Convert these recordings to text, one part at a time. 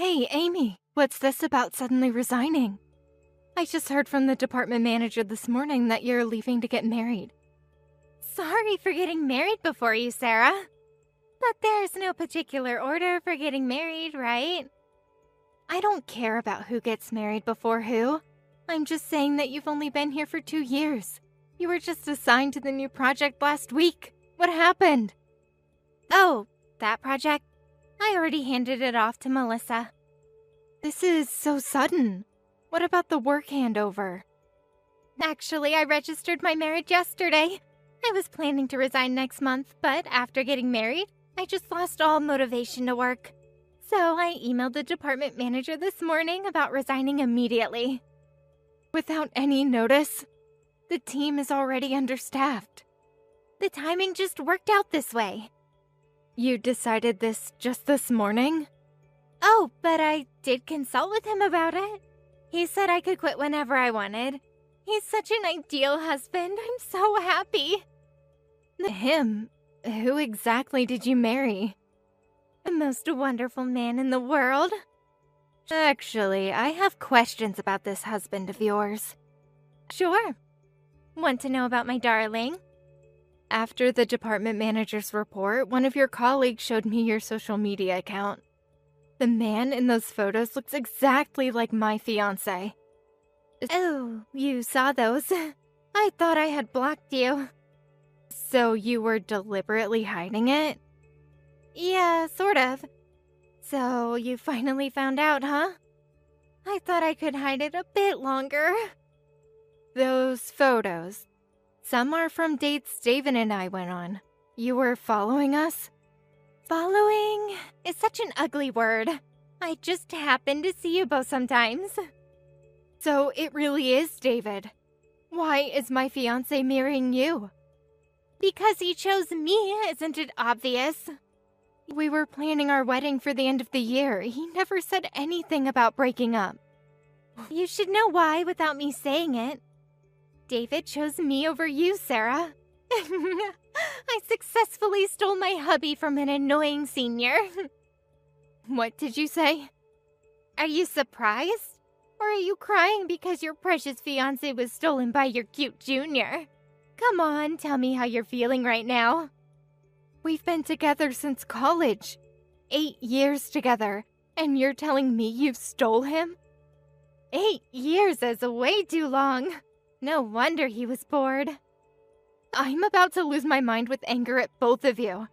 Hey, Amy, what's this about suddenly resigning? I just heard from the department manager this morning that you're leaving to get married. Sorry for getting married before you, Sarah. But there's no particular order for getting married, right? I don't care about who gets married before who. I'm just saying that you've only been here for 2 years. You were just assigned to the new project last week. What happened? Oh, that project? I already handed it off to Melissa. This is so sudden. What about the work handover? Actually, I registered my marriage yesterday. I was planning to resign next month, but after getting married, I just lost all motivation to work. So I emailed the department manager this morning about resigning immediately. Without any notice? The team is already understaffed. The timing just worked out this way. You decided this just this morning? Oh, but I did consult with him about it. He said I could quit whenever I wanted. He's such an ideal husband. I'm so happy. Him? Who exactly did you marry? The most wonderful man in the world. Actually, I have questions about this husband of yours. Sure. Want to know about my darling? After the department manager's report, one of your colleagues showed me your social media account. The man in those photos looks exactly like my fiancé. Oh, you saw those. I thought I had blocked you. So you were deliberately hiding it? Yeah, sort of. So you finally found out, huh? I thought I could hide it a bit longer. Those photos. Some are from dates David and I went on. You were following us? Following is such an ugly word. I just happen to see you both sometimes. So it really is David. Why is my fiancé marrying you? Because he chose me, isn't it obvious? We were planning our wedding for the end of the year. He never said anything about breaking up. You should know why without me saying it. David chose me over you, Sarah. I successfully stole my hubby from an annoying senior. What did you say? Are you surprised? Or are you crying because your precious fiancé was stolen by your cute junior? Come on, tell me how you're feeling right now. We've been together since college. 8 years together. And you're telling me you stole him? 8 years is way too long. No wonder he was bored. I'm about to lose my mind with anger at both of you.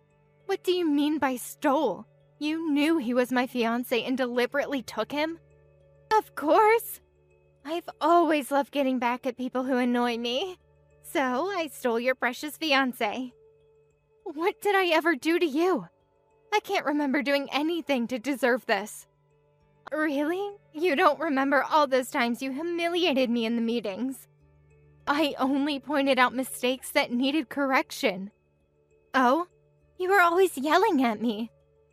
What do you mean by stole? You knew he was my fiancé and deliberately took him? Of course. I've always loved getting back at people who annoy me. So I stole your precious fiancé. What did I ever do to you? I can't remember doing anything to deserve this. Really? You don't remember all those times you humiliated me in the meetings? I only pointed out mistakes that needed correction. Oh? You were always yelling at me.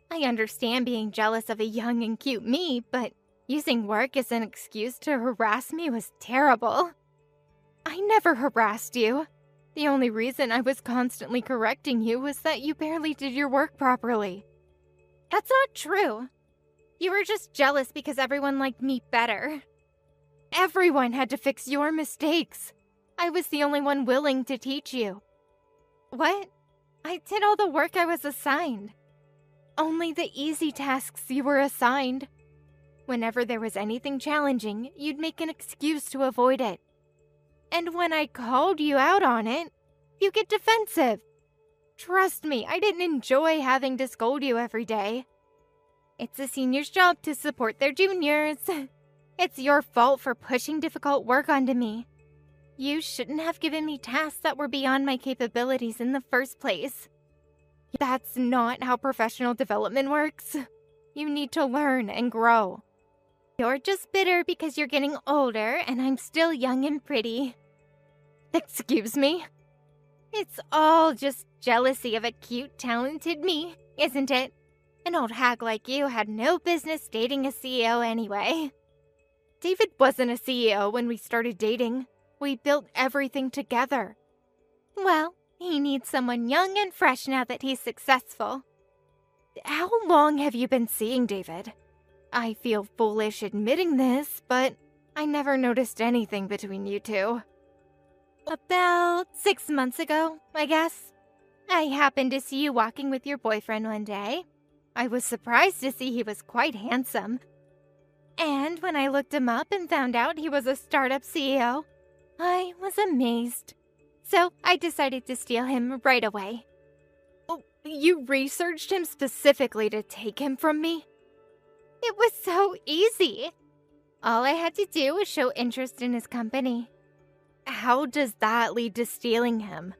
I understand being jealous of a young and cute me, but using work as an excuse to harass me was terrible. I never harassed you. The only reason I was constantly correcting you was that you barely did your work properly. That's not true. You were just jealous because everyone liked me better. Everyone had to fix your mistakes. I was the only one willing to teach you. What? I did all the work I was assigned. Only the easy tasks you were assigned. Whenever there was anything challenging, you'd make an excuse to avoid it. And when I called you out on it, you get defensive. Trust me, I didn't enjoy having to scold you every day. It's a senior's job to support their juniors. It's your fault for pushing difficult work onto me. You shouldn't have given me tasks that were beyond my capabilities in the first place. That's not how professional development works. You need to learn and grow. You're just bitter because you're getting older and I'm still young and pretty. Excuse me? It's all just jealousy of a cute, talented me, isn't it? An old hag like you had no business dating a CEO anyway. David wasn't a CEO when we started dating. We built everything together. Well, he needs someone young and fresh now that he's successful. How long have you been seeing David? I feel foolish admitting this, but I never noticed anything between you two. About 6 months ago, I guess. I happened to see you walking with your boyfriend one day. I was surprised to see he was quite handsome. And when I looked him up and found out he was a startup CEO, I was amazed. So I decided to steal him right away. Oh, you researched him specifically to take him from me? It was so easy. All I had to do was show interest in his company. How does that lead to stealing him?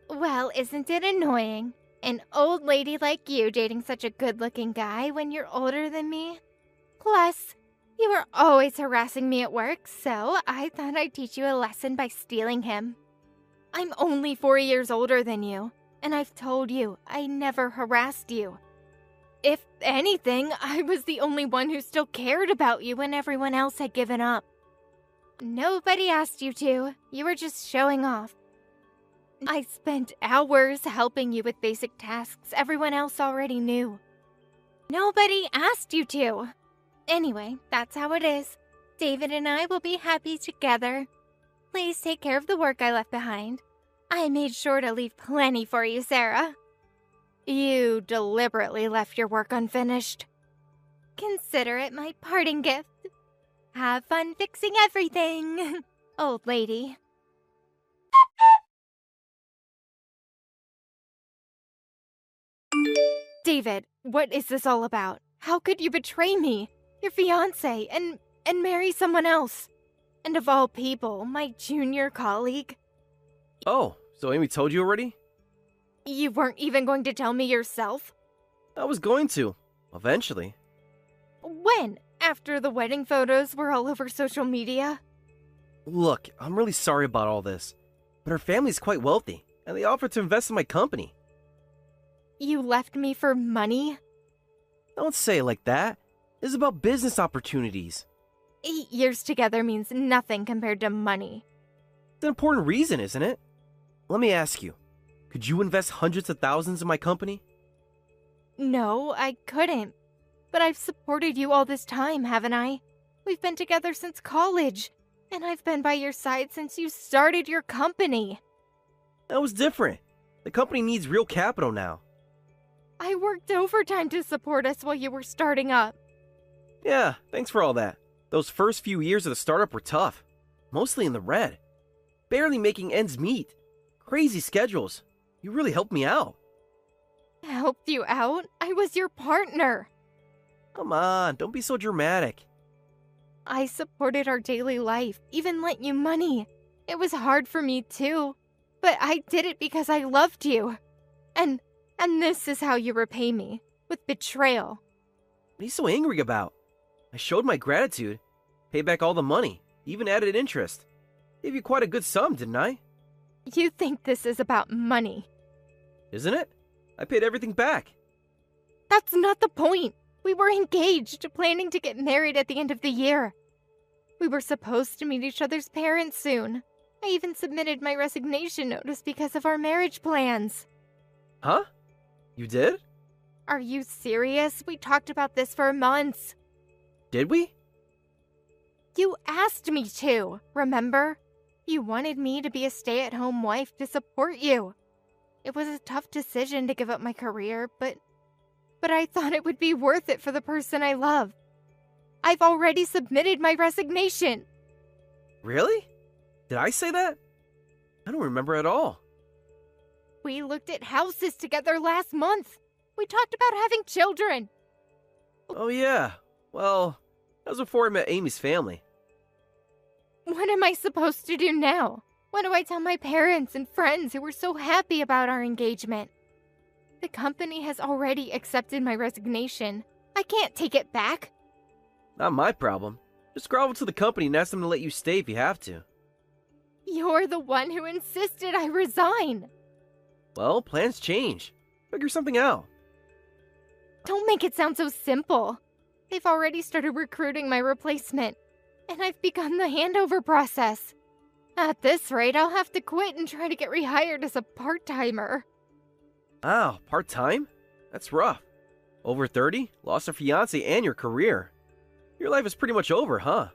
Well, isn't it annoying? An old lady like you dating such a good-looking guy when you're older than me? Plus, you were always harassing me at work, so I thought I'd teach you a lesson by stealing him. I'm only 4 years older than you, and I've told you I never harassed you. If anything, I was the only one who still cared about you when everyone else had given up. Nobody asked you to. You were just showing off. I spent hours helping you with basic tasks everyone else already knew. Nobody asked you to. Anyway, that's how it is. David and I will be happy together. Please take care of the work I left behind. I made sure to leave plenty for you, Sarah. You deliberately left your work unfinished. Consider it my parting gift. Have fun fixing everything, old lady. David, what is this all about? How could you betray me, your fiancé, and marry someone else? And of all people, my junior colleague? Oh, so Amy told you already? You weren't even going to tell me yourself? I was going to, eventually. When? After the wedding photos were all over social media? Look, I'm really sorry about all this, but her family's quite wealthy, and they offered to invest in my company. You left me for money? Don't say it like that. It's about business opportunities. 8 years together means nothing compared to money. It's an important reason, isn't it? Let me ask you, could you invest hundreds of thousands in my company? No, I couldn't. But I've supported you all this time, haven't I? We've been together since college, and I've been by your side since you started your company. That was different. The company needs real capital now. I worked overtime to support us while you were starting up. Yeah, thanks for all that. Those first few years of the startup were tough. Mostly in the red. Barely making ends meet. Crazy schedules. You really helped me out. Helped you out? I was your partner. Come on, don't be so dramatic. I supported our daily life, even lent you money. It was hard for me too, but I did it because I loved you. And this is how you repay me, with betrayal. What are you so angry about? I showed my gratitude, paid back all the money, even added interest. Gave you quite a good sum, didn't I? You think this is about money. Isn't it? I paid everything back. That's not the point. We were engaged, planning to get married at the end of the year. We were supposed to meet each other's parents soon. I even submitted my resignation notice because of our marriage plans. Huh? You did? Are you serious? We talked about this for months. Did we? You asked me to, remember? You wanted me to be a stay-at-home wife to support you. It was a tough decision to give up my career, but I thought it would be worth it for the person I love. I've already submitted my resignation. Really? Did I say that? I don't remember at all. We looked at houses together last month. We talked about having children. Oh yeah. Well, that was before I met Amy's family. What am I supposed to do now? What do I tell my parents and friends who were so happy about our engagement? The company has already accepted my resignation. I can't take it back. Not my problem. Just grovel to the company and ask them to let you stay if you have to. You're the one who insisted I resign. Well, plans change. Figure something out. Don't make it sound so simple. They've already started recruiting my replacement, and I've begun the handover process. At this rate, I'll have to quit and try to get rehired as a part-timer. Wow, part-time? That's rough. Over 30, lost a fiancé and your career. Your life is pretty much over, huh?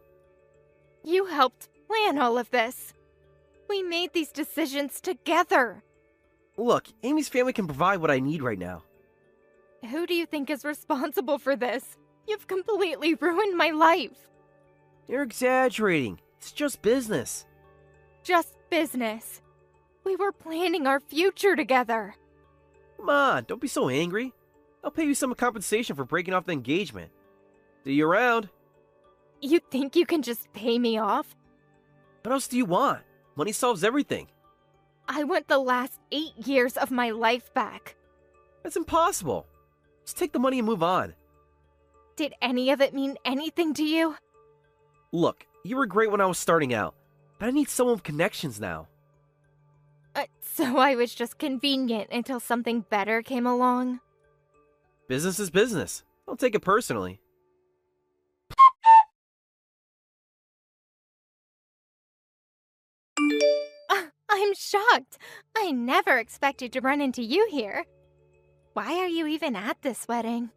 You helped plan all of this. We made these decisions together. Look, Amy's family can provide what I need right now. Who do you think is responsible for this? You've completely ruined my life. You're exaggerating. It's just business. Just business. We were planning our future together. Come on, don't be so angry. I'll pay you some compensation for breaking off the engagement. See you around. You think you can just pay me off? What else do you want? Money solves everything. I want the last 8 years of my life back. That's impossible. Just take the money and move on. Did any of it mean anything to you? Look, you were great when I was starting out, but I need someone with connections now. So I was just convenient until something better came along? Business is business. Don't take it personally. I'm shocked. I never expected to run into you here. Why are you even at this wedding?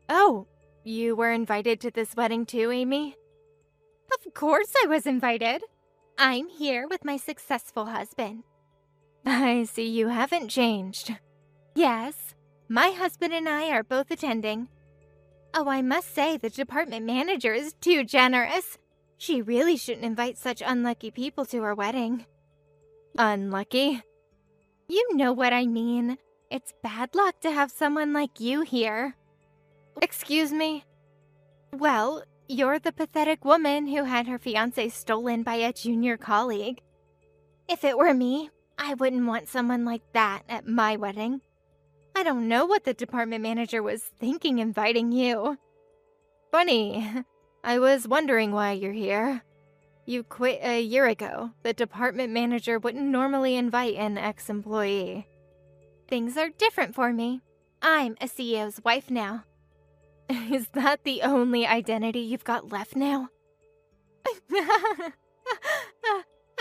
Oh, you were invited to this wedding too, Amy? Of course I was invited. I'm here with my successful husband. I see you haven't changed. Yes, my husband and I are both attending. Oh, I must say the department manager is too generous. She really shouldn't invite such unlucky people to her wedding. Unlucky? You know what I mean. It's bad luck to have someone like you here. Excuse me? Well, you're the pathetic woman who had her fiancé stolen by a junior colleague. If it were me, I wouldn't want someone like that at my wedding. I don't know what the department manager was thinking inviting you. Funny. I was wondering why you're here. You quit a year ago. The department manager wouldn't normally invite an ex-employee. Things are different for me. I'm a CEO's wife now. Is that the only identity you've got left now?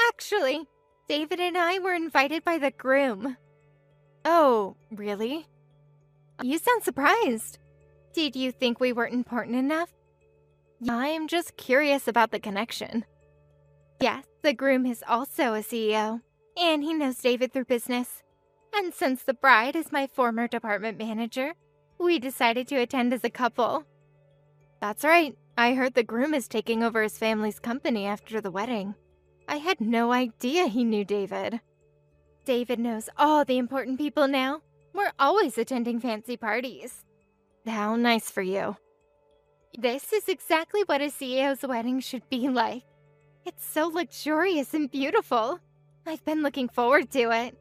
Actually, David and I were invited by the groom. Oh, really? You sound surprised. Did you think we weren't important enough? I'm just curious about the connection. Yes, the groom is also a CEO, and he knows David through business. And since the bride is my former department manager, we decided to attend as a couple. That's right. I heard the groom is taking over his family's company after the wedding. I had no idea he knew David. David knows all the important people now. We're always attending fancy parties. How nice for you. This is exactly what a CEO's wedding should be like. It's so luxurious and beautiful. I've been looking forward to it.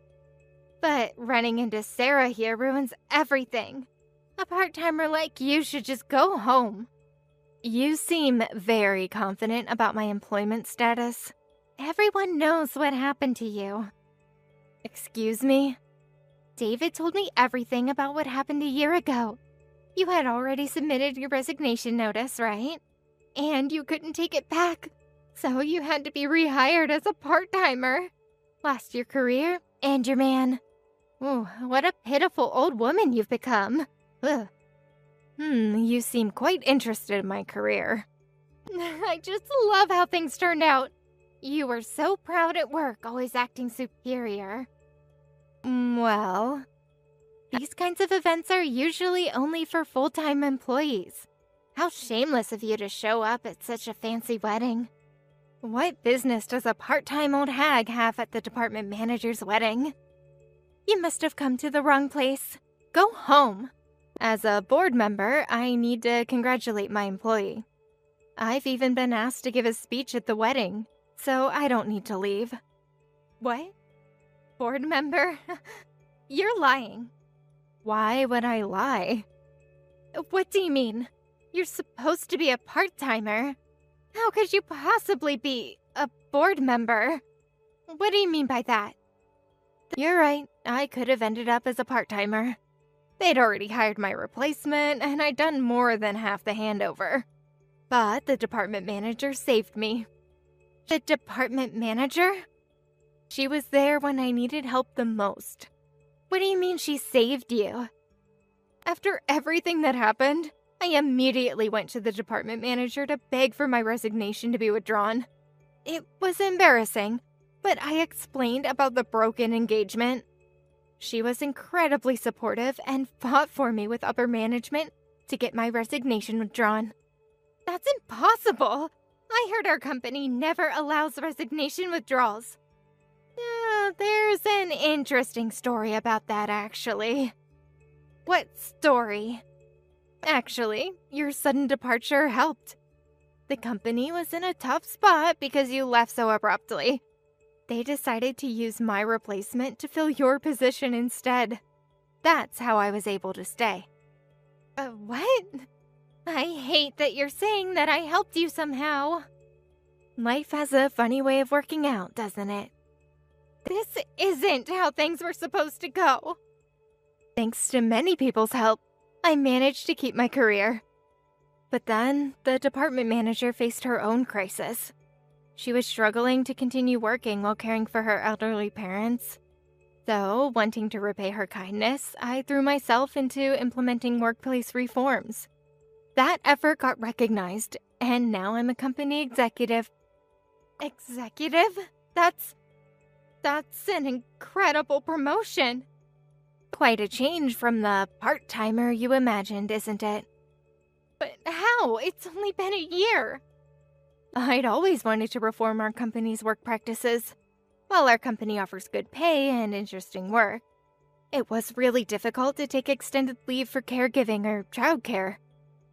But running into Sarah here ruins everything. A part-timer like you should just go home. You seem very confident about my employment status. Everyone knows what happened to you. Excuse me? David told me everything about what happened a year ago. You had already submitted your resignation notice, right? And you couldn't take it back, so you had to be rehired as a part-timer. Lost your career and your man. Ooh, what a pitiful old woman you've become. Ugh. You seem quite interested in my career. I just love how things turned out. You were so proud at work, always acting superior. Well, these kinds of events are usually only for full-time employees. How shameless of you to show up at such a fancy wedding. What business does a part-time old hag have at the department manager's wedding? You must have come to the wrong place. Go home. As a board member, I need to congratulate my employee. I've even been asked to give a speech at the wedding, so I don't need to leave. What? Board member? You're lying. Why would I lie? What do you mean? You're supposed to be a part-timer. How could you possibly be a board member? What do you mean by that? You're right. I could have ended up as a part-timer. They'd already hired my replacement, and I'd done more than half the handover. But the department manager saved me. The department manager? She was there when I needed help the most. What do you mean she saved you? After everything that happened, I immediately went to the department manager to beg for my resignation to be withdrawn. It was embarrassing, but I explained about the broken engagement. She was incredibly supportive and fought for me with upper management to get my resignation withdrawn. That's impossible! I heard our company never allows resignation withdrawals. There's an interesting story about that, actually. What story? Actually, your sudden departure helped. The company was in a tough spot because you left so abruptly. They decided to use my replacement to fill your position instead. That's how I was able to stay. What? I hate that you're saying that I helped you somehow. Life has a funny way of working out, doesn't it? This isn't how things were supposed to go. Thanks to many people's help, I managed to keep my career. But then, the department manager faced her own crisis. She was struggling to continue working while caring for her elderly parents. So, wanting to repay her kindness, I threw myself into implementing workplace reforms. That effort got recognized, and now I'm a company executive. Executive? That's an incredible promotion. Quite a change from the part-timer you imagined, isn't it? But how? It's only been a year. I'd always wanted to reform our company's work practices. While our company offers good pay and interesting work, it was really difficult to take extended leave for caregiving or childcare.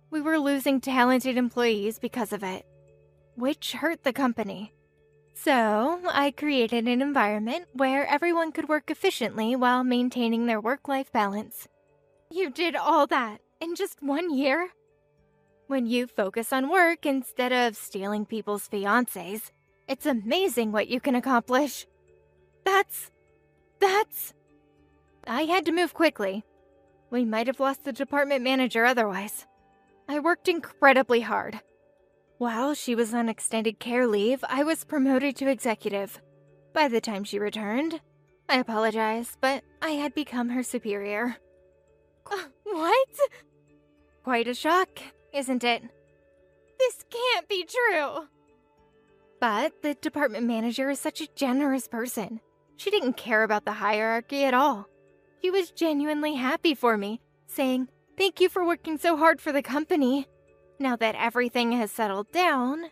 We were losing talented employees because of it, which hurt the company. So, I created an environment where everyone could work efficiently while maintaining their work-life balance. You did all that in just 1 year? When you focus on work instead of stealing people's fiancés, it's amazing what you can accomplish. I had to move quickly. We might have lost the department manager otherwise. I worked incredibly hard. While she was on extended care leave, I was promoted to executive. By the time she returned, I apologize, but I had become her superior. What? Quite a shock, isn't it? This can't be true. But the department manager is such a generous person. She didn't care about the hierarchy at all. She was genuinely happy for me, saying, "Thank you for working so hard for the company." Now that everything has settled down,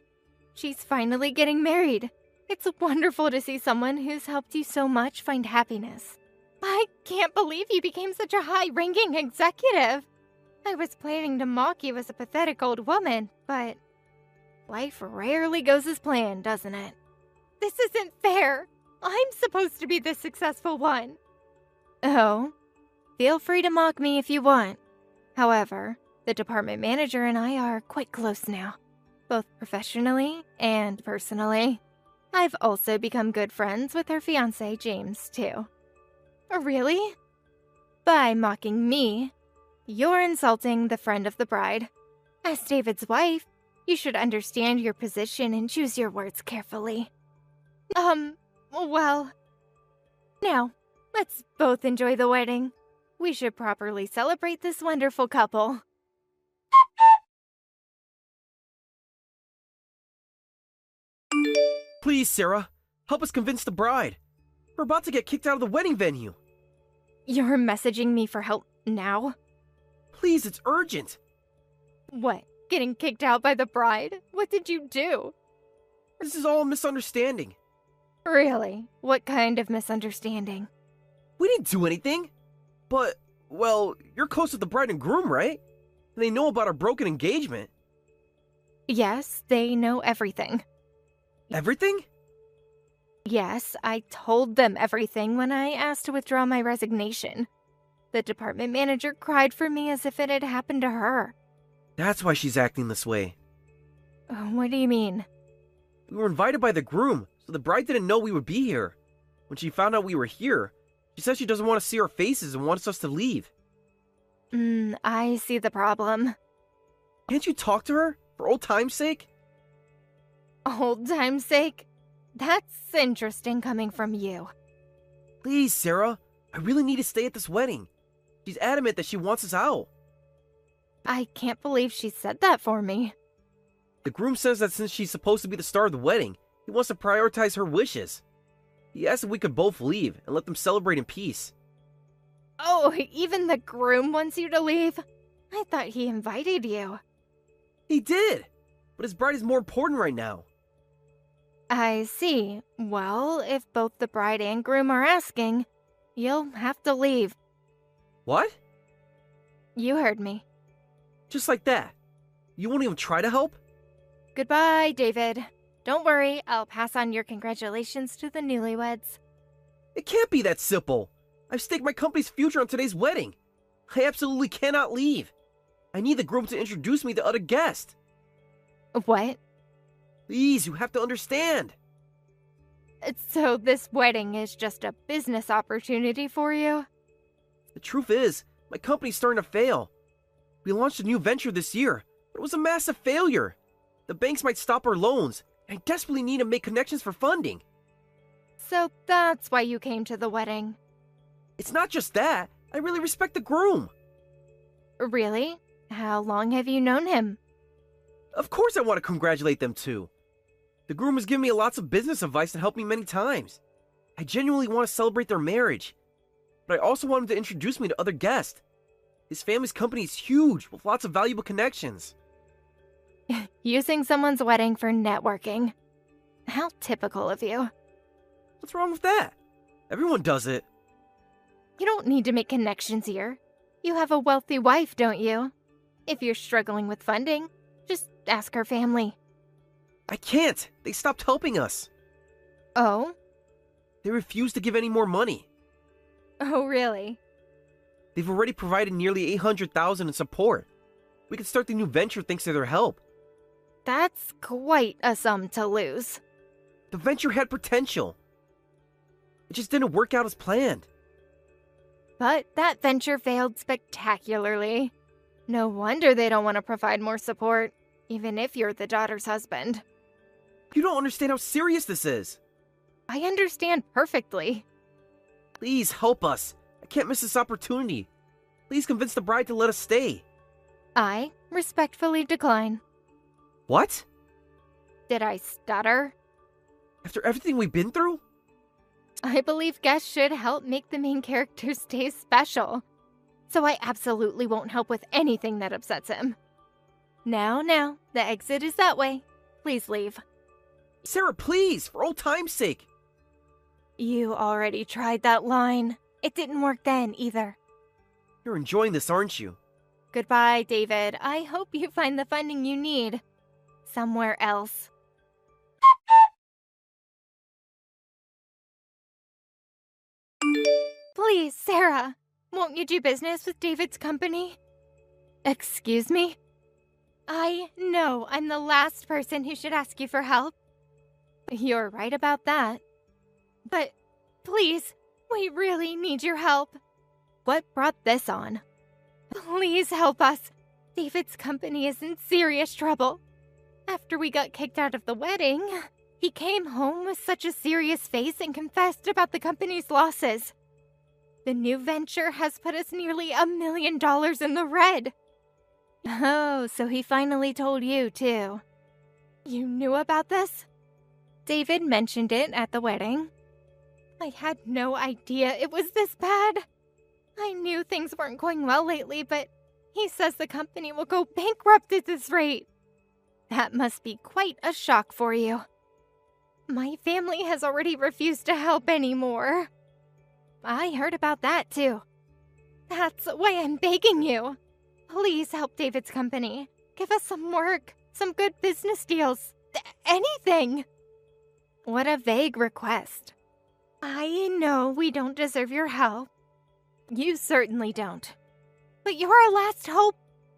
she's finally getting married. It's wonderful to see someone who's helped you so much find happiness. I can't believe you became such a high-ranking executive. I was planning to mock you as a pathetic old woman, but life rarely goes as planned, doesn't it? This isn't fair. I'm supposed to be the successful one. Oh, feel free to mock me if you want. However, the department manager and I are quite close now, both professionally and personally. I've also become good friends with her fiancé, James, too. Really? By mocking me, you're insulting the friend of the bride. As David's wife, you should understand your position and choose your words carefully. Well, now, let's both enjoy the wedding. We should properly celebrate this wonderful couple. Please, Sarah, help us convince the bride. We're about to get kicked out of the wedding venue. You're messaging me for help now? Please, it's urgent. What, getting kicked out by the bride? What did you do? This is all a misunderstanding. Really? What kind of misunderstanding? We didn't do anything. But, well, you're close with the bride and groom, right? They know about our broken engagement. Yes, they know everything. Everything? Yes, I told them everything when I asked to withdraw my resignation. The department manager cried for me as if it had happened to her. That's why she's acting this way. What do you mean? We were invited by the groom, so the bride didn't know we would be here. When she found out we were here, she said she doesn't want to see our faces and wants us to leave. I see the problem. Can't you talk to her, for old time's sake? Old time's sake? That's interesting coming from you. Please, Sarah, I really need to stay at this wedding. She's adamant that she wants us out. I can't believe she said that for me. The groom says that since she's supposed to be the star of the wedding, he wants to prioritize her wishes. He asked if we could both leave and let them celebrate in peace. Oh, even the groom wants you to leave? I thought he invited you. He did, but his bride is more important right now. I see. Well, if both the bride and groom are asking, you'll have to leave. What? You heard me. Just like that? You won't even try to help? Goodbye, David. Don't worry, I'll pass on your congratulations to the newlyweds. It can't be that simple. I've staked my company's future on today's wedding. I absolutely cannot leave. I need the groom to introduce me to other guests. What? Please, you have to understand. So this wedding is just a business opportunity for you? The truth is, my company's starting to fail. We launched a new venture this year, but it was a massive failure. The banks might stop our loans, and I desperately need to make connections for funding. So that's why you came to the wedding. It's not just that. I really respect the groom. Really? How long have you known him? Of course I want to congratulate them too. The groom has given me lots of business advice and helped me many times. I genuinely want to celebrate their marriage. But I also want him to introduce me to other guests. His family's company is huge, with lots of valuable connections. Using someone's wedding for networking. How typical of you. What's wrong with that? Everyone does it. You don't need to make connections here. You have a wealthy wife, don't you? If you're struggling with funding, just ask her family. I can't. They stopped helping us. Oh? They refuse to give any more money. Oh, really? They've already provided nearly $800,000 in support. We could start the new venture thanks to their help. That's quite a sum to lose. The venture had potential. It just didn't work out as planned. But that venture failed spectacularly. No wonder they don't want to provide more support, even if you're the daughter's husband. You don't understand how serious this is. I understand perfectly. Please help us. I can't miss this opportunity. Please convince the bride to let us stay. I respectfully decline. What? Did I stutter? After everything we've been through? I believe guests should help make the main character stay special. So I absolutely won't help with anything that upsets him. Now, the exit is that way. Please leave. Sarah, please, for old time's sake. You already tried that line. It didn't work then either. You're enjoying this, aren't you? Goodbye, David. I hope you find the funding you need somewhere else. Please, Sarah, won't you do business with David's company? Excuse me? I know I'm the last person who should ask you for help. You're right about that. But please, we really need your help. What brought this on? Please help us. David's company is in serious trouble. After we got kicked out of the wedding, he came home with such a serious face and confessed about the company's losses. The new venture has put us nearly $1 million in the red. Oh, so he finally told you, too. You knew about this? David mentioned it at the wedding. I had no idea it was this bad. I knew things weren't going well lately, but he says the company will go bankrupt at this rate. That must be quite a shock for you. My family has already refused to help anymore. I heard about that, too. That's why I'm begging you. Please help David's company. Give us some work, some good business deals, anything. What a vague request. I know we don't deserve your help. You certainly don't. But you're our last hope.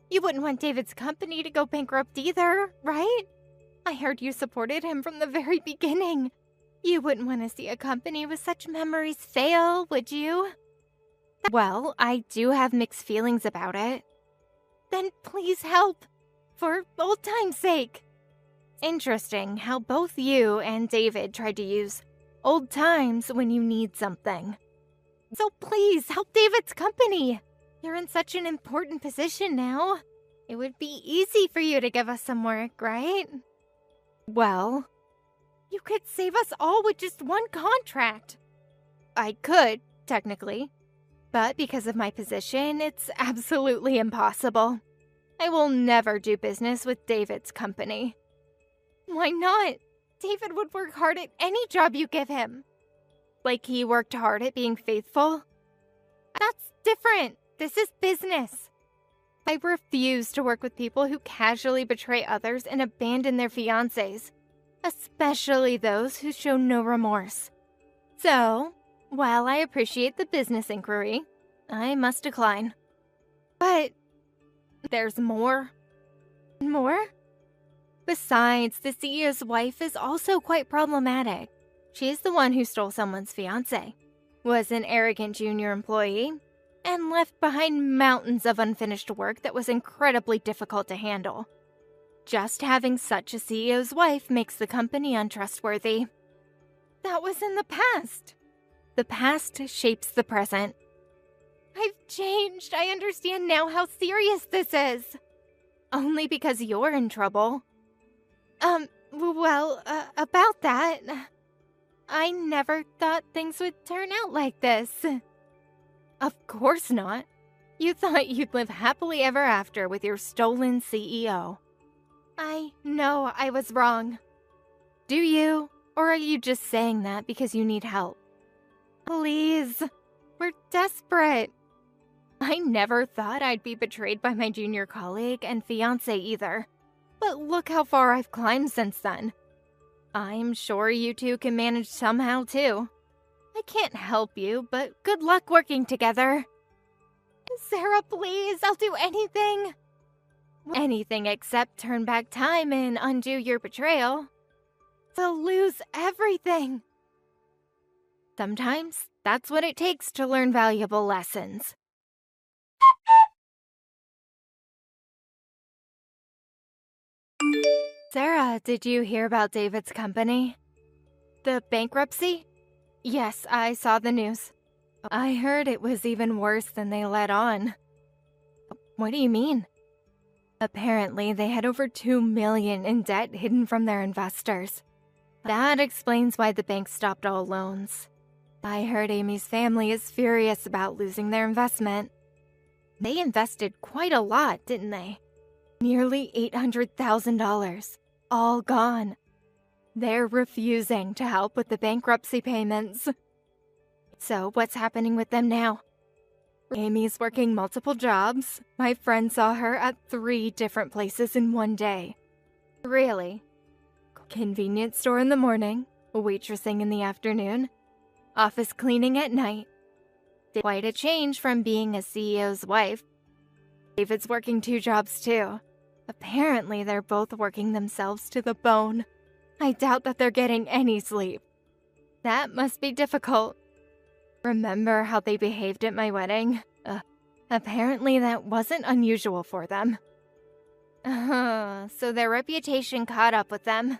You wouldn't want David's company to go bankrupt either, right? I heard you supported him from the very beginning. You wouldn't want to see a company with such memories fail, would you? Well, I do have mixed feelings about it. Then please help, for old time's sake. Interesting how both you and David tried to use old times when you need something. So please help David's company. You're in such an important position now. It would be easy for you to give us some work, right? Well, You could save us all with just one contract. I could, technically. But because of my position, it's absolutely impossible. I will never do business with David's company. Why not? David would work hard at any job you give him. Like he worked hard at being faithful? That's different. This is business. I refuse to work with people who casually betray others and abandon their fiancés, especially those who show no remorse. So, while I appreciate the business inquiry, I must decline. But there's more. more? Besides, the CEO's wife is also quite problematic. She's the one who stole someone's fiancé, was an arrogant junior employee, and left behind mountains of unfinished work that was incredibly difficult to handle. Just having such a CEO's wife makes the company untrustworthy. That was in the past. The past shapes the present. I've changed. I understand now how serious this is. Only because you're in trouble. About that, I never thought things would turn out like this. Of course not. You thought you'd live happily ever after with your stolen CEO. I know I was wrong. Do you? Or are you just saying that because you need help? Please, we're desperate. I never thought I'd be betrayed by my junior colleague and fiancé either. But look how far I've climbed since then. I'm sure you two can manage somehow too. I can't help you, but good luck working together. Sarah, please, I'll do anything. Anything except turn back time and undo your betrayal. They'll lose everything. Sometimes that's what it takes to learn valuable lessons. Sarah, did you hear about David's company? The bankruptcy? Yes, I saw the news. I heard it was even worse than they let on. What do you mean? Apparently, they had over $2 million in debt hidden from their investors. That explains why the bank stopped all loans. I heard Amy's family is furious about losing their investment. They invested quite a lot, didn't they? Nearly $800,000. All gone. They're refusing to help with the bankruptcy payments. So what's happening with them now? Amy's working multiple jobs. My friend saw her at 3 different places in one day. Really? Convenience store in the morning, waitressing in the afternoon, office cleaning at night. Quite a change from being a CEO's wife. David's working 2 jobs too. Apparently they're both working themselves to the bone. I doubt that they're getting any sleep. That must be difficult. Remember how they behaved at my wedding? Apparently that wasn't unusual for them. So their reputation caught up with them.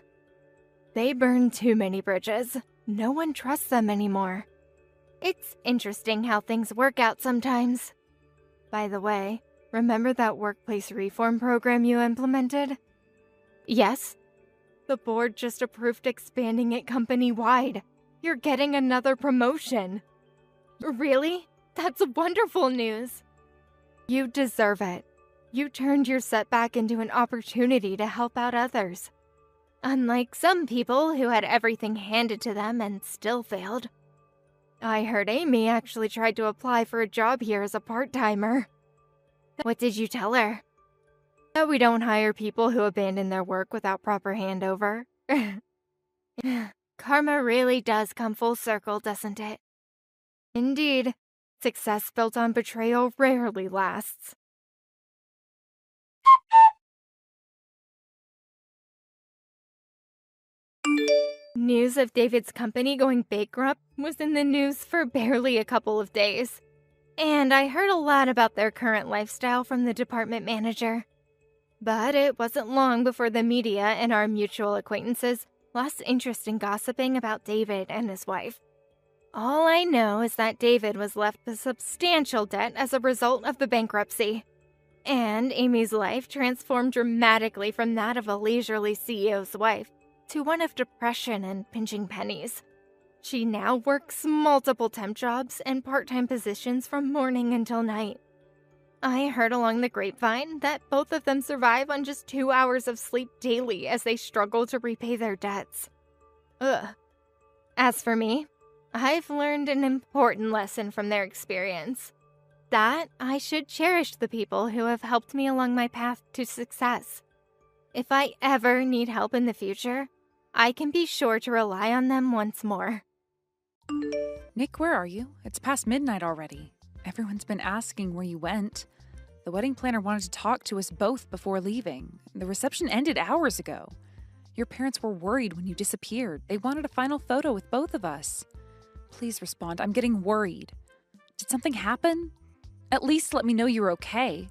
They burned too many bridges. No one trusts them anymore. It's interesting how things work out sometimes. By the way, remember that workplace reform program you implemented? Yes. The board just approved expanding it company-wide. You're getting another promotion. Really? That's wonderful news. You deserve it. You turned your setback into an opportunity to help out others. Unlike some people who had everything handed to them and still failed. I heard Amy actually tried to apply for a job here as a part-timer. What did you tell her? That we don't hire people who abandon their work without proper handover. Karma really does come full circle, doesn't it? Indeed. Success built on betrayal rarely lasts. News of David's company going bankrupt was in the news for barely a couple of days. And I heard a lot about their current lifestyle from the department manager. But it wasn't long before the media and our mutual acquaintances lost interest in gossiping about David and his wife. All I know is that David was left with substantial debt as a result of the bankruptcy. And Amy's life transformed dramatically from that of a leisurely CEO's wife to one of depression and pinching pennies. She now works multiple temp jobs and part-time positions from morning until night. I heard along the grapevine that both of them survive on just 2 hours of sleep daily as they struggle to repay their debts. Ugh. As for me, I've learned an important lesson from their experience. That I should cherish the people who have helped me along my path to success. If I ever need help in the future, I can be sure to rely on them once more. Nick, where are you? It's past midnight already. Everyone's been asking where you went. The wedding planner wanted to talk to us both before leaving. The reception ended hours ago. Your parents were worried when you disappeared. They wanted a final photo with both of us. Please respond. I'm getting worried. Did something happen? At least let me know you're okay.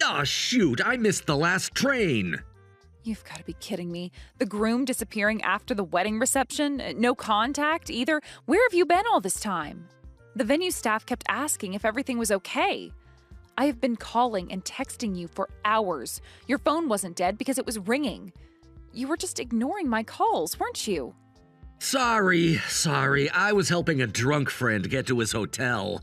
Aw, shoot, I missed the last train. You've got to be kidding me. The groom disappearing after the wedding reception? No contact either? Where have you been all this time? The venue staff kept asking if everything was okay. I have been calling and texting you for hours. Your phone wasn't dead because it was ringing. You were just ignoring my calls, weren't you? Sorry. I was helping a drunk friend get to his hotel.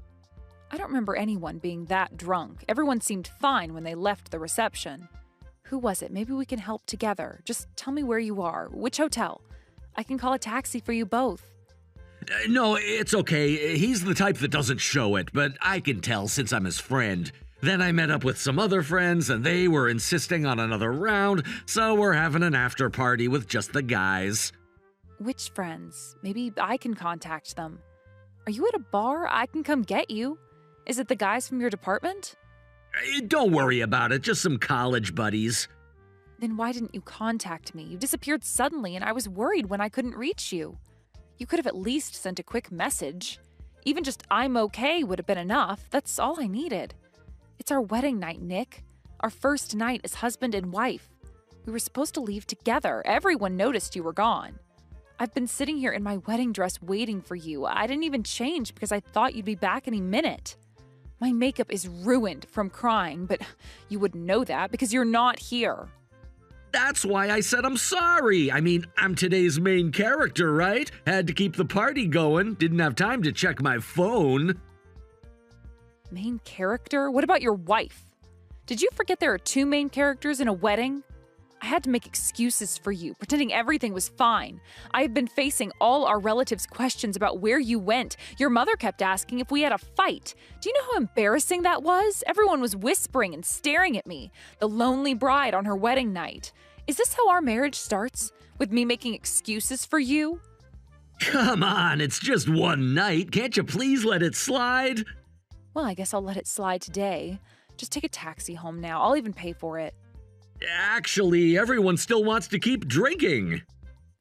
I don't remember anyone being that drunk. Everyone seemed fine when they left the reception. Who was it? Maybe we can help together. Just tell me where you are. Which hotel? I can call a taxi for you both. No, it's okay. He's the type that doesn't show it, but I can tell since I'm his friend. Then I met up with some other friends, and they were insisting on another round, so we're having an after party with just the guys. Which friends? Maybe I can contact them. Are you at a bar? I can come get you. Is it the guys from your department? Don't worry about it, just some college buddies. Then why didn't you contact me? You disappeared suddenly, and I was worried when I couldn't reach you. You could have at least sent a quick message. Even just "I'm okay" would have been enough. That's all I needed. It's our wedding night, Nick. Our first night as husband and wife. We were supposed to leave together. Everyone noticed you were gone. I've been sitting here in my wedding dress waiting for you. I didn't even change because I thought you'd be back any minute. My makeup is ruined from crying, but you wouldn't know that because you're not here. That's why I said I'm sorry. I mean, I'm today's main character, right? Had to keep the party going. Didn't have time to check my phone. Main character? What about your wife? Did you forget there are two main characters in a wedding? I had to make excuses for you, pretending everything was fine. I have been facing all our relatives' questions about where you went. Your mother kept asking if we had a fight. Do you know how embarrassing that was? Everyone was whispering and staring at me, the lonely bride on her wedding night. Is this how our marriage starts? With me making excuses for you? Come on, it's just one night. Can't you please let it slide? Well, I guess I'll let it slide today. Just take a taxi home now. I'll even pay for it. Actually, everyone still wants to keep drinking.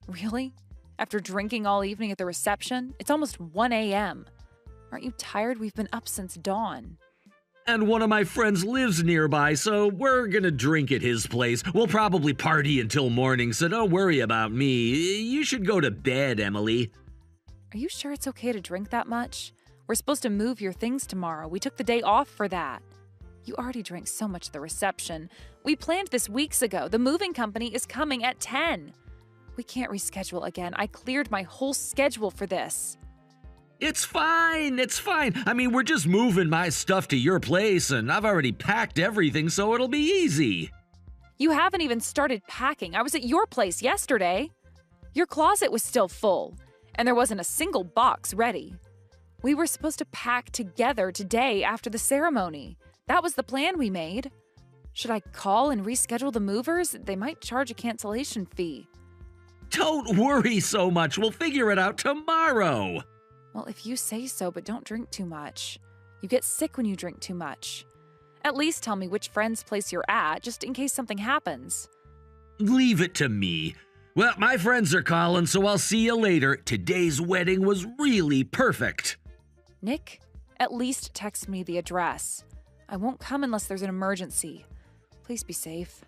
Really? After drinking all evening at the reception? It's almost 1 a.m. Aren't you tired? We've been up since dawn. And one of my friends lives nearby, so we're gonna drink at his place. We'll probably party until morning, so don't worry about me. You should go to bed, Emily. Are you sure it's okay to drink that much? We're supposed to move your things tomorrow. We took the day off for that. You already drank so much at the reception. We planned this weeks ago. The moving company is coming at 10. We can't reschedule again. I cleared my whole schedule for this. It's fine. I mean, we're just moving my stuff to your place, and I've already packed everything, so it'll be easy. You haven't even started packing. I was at your place yesterday. Your closet was still full, and there wasn't a single box ready. We were supposed to pack together today after the ceremony. That was the plan we made. Should I call and reschedule the movers? They might charge a cancellation fee. Don't worry so much. We'll figure it out tomorrow. Well, if you say so, but don't drink too much. You get sick when you drink too much. At least tell me which friend's place you're at, just in case something happens. Leave it to me. Well, my friends are calling, so I'll see you later. Today's wedding was really perfect. Nick, at least text me the address. I won't come unless there's an emergency. Please be safe.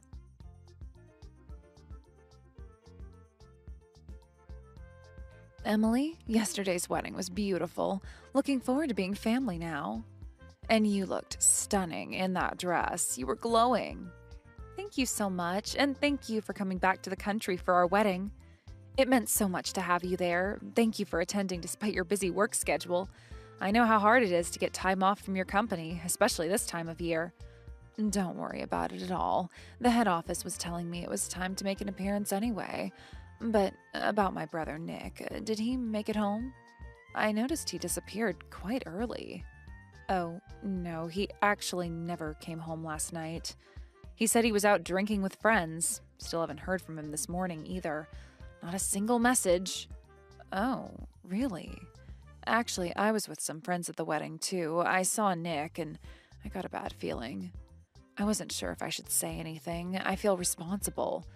Emily, yesterday's wedding was beautiful. Looking forward to being family now. And you looked stunning in that dress. You were glowing. Thank you so much, and thank you for coming back to the country for our wedding. It meant so much to have you there. Thank you for attending despite your busy work schedule. I know how hard it is to get time off from your company, especially this time of year. Don't worry about it at all. The head office was telling me it was time to make an appearance anyway. But about my brother Nick, did he make it home? I noticed he disappeared quite early. Oh, no, he actually never came home last night. He said he was out drinking with friends. Still haven't heard from him this morning either. Not a single message. Oh, really? Actually, I was with some friends at the wedding too. I saw Nick and I got a bad feeling. I wasn't sure if I should say anything. I feel responsible.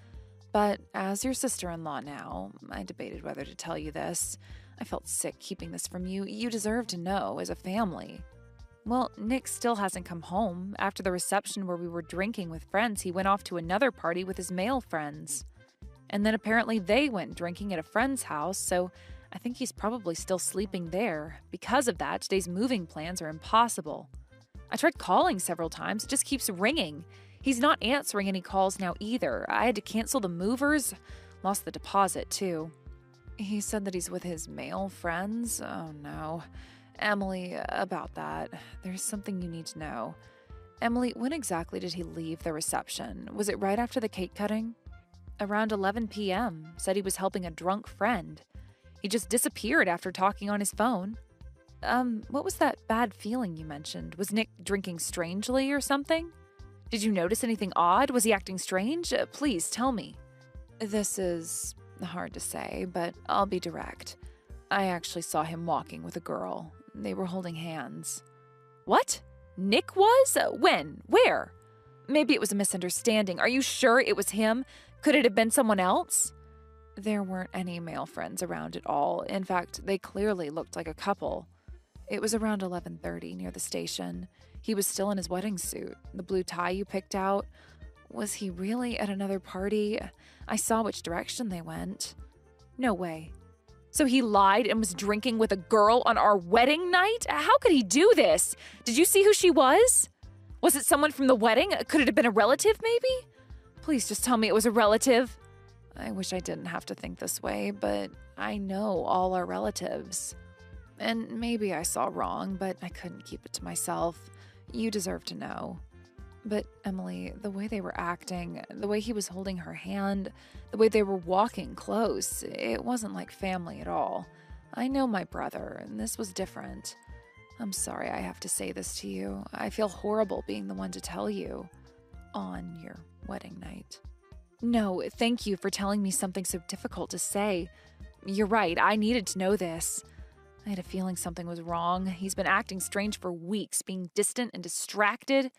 But as your sister-in-law now, I debated whether to tell you this. I felt sick keeping this from you. You deserve to know as a family. Well, Nick still hasn't come home. After the reception where we were drinking with friends, he went off to another party with his male friends. And then apparently they went drinking at a friend's house, so I think he's probably still sleeping there. Because of that, today's moving plans are impossible. I tried calling several times, it just keeps ringing. He's not answering any calls now either. I had to cancel the movers, lost the deposit too. He said that he's with his male friends. Oh no. Emily, about that, there's something you need to know. Emily, when exactly did he leave the reception? Was it right after the cake cutting? Around 11 p.m. Said he was helping a drunk friend. He just disappeared after talking on his phone. What was that bad feeling you mentioned? Was Nick drinking strangely or something? Did you notice anything odd? Was he acting strange? Please tell me. This is hard to say, but I'll be direct. I actually saw him walking with a girl. They were holding hands. What? Nick was? When? Where? Maybe it was a misunderstanding. Are you sure it was him? Could it have been someone else? There weren't any male friends around at all. In fact, they clearly looked like a couple. It was around 11:30 near the station. He was still in his wedding suit. The blue tie you picked out. Was he really at another party? I saw which direction they went. No way. So he lied and was drinking with a girl on our wedding night? How could he do this? Did you see who she was? Was it someone from the wedding? Could it have been a relative, maybe? Please just tell me it was a relative. I wish I didn't have to think this way, but I know all our relatives. And maybe I saw wrong, but I couldn't keep it to myself. You deserve to know. But Emily, the way they were acting, the way he was holding her hand, the way they were walking close, it wasn't like family at all. I know my brother, and this was different. I'm sorry I have to say this to you. I feel horrible being the one to tell you. On your wedding night. No, thank you for telling me something so difficult to say. You're right, I needed to know this. I had a feeling something was wrong. He's been acting strange for weeks, being distant and distracted,